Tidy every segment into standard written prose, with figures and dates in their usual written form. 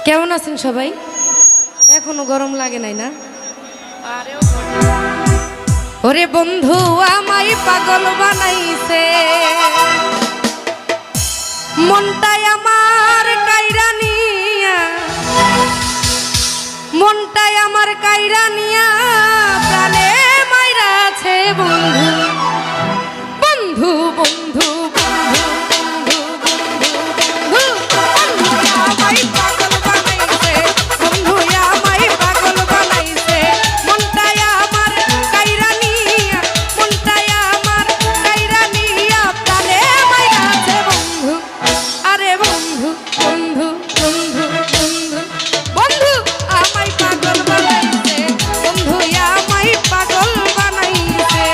কেমন আছেন সবাই? এখনো গরম লাগে নাই না? ওরে বন্ধু আমায় পাগল বানাইছে, মনটাই আমার কাইরা নিয়া, মনটাই আমার কাইরা নিয়া প্রাণে মাইরাছে বন্ধু বন্ধু বন্ধু বন্ধু বন্ধু বন্ধু বন্ধু আমায় পাগল বানাইছে, বন্ধু আমায় পাগল বানাইছে, মনটাই আমার কাইরা নিয়া, মনটাই আমার কাইরা নিয়া প্রাণে মাইরাছে বন্ধু। আরে বন্ধু বন্ধু বন্ধু বন্ধু বন্ধু আমায় পাগল বানাইছে, বন্ধু আমায় পাগল বানাইছে।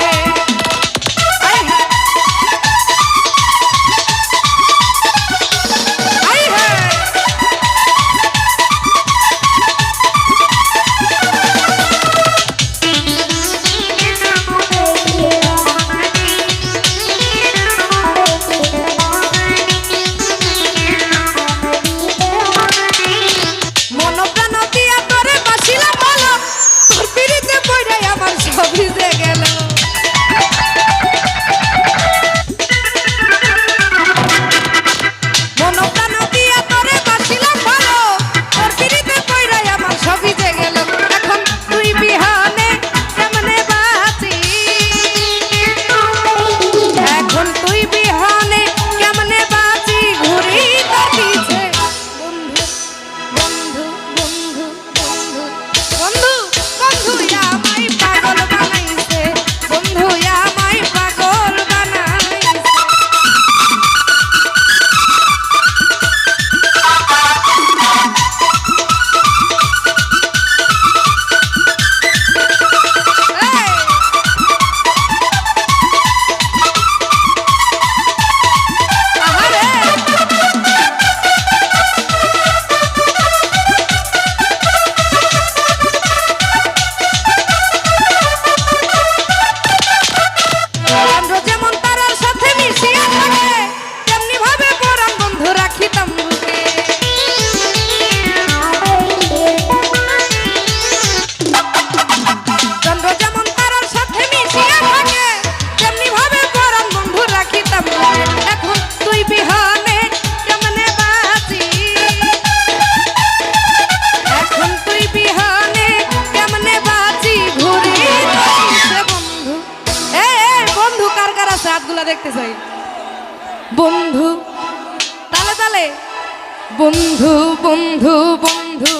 দেখতে চাই বন্ধু, তালে তালে বন্ধু বন্ধু বন্ধু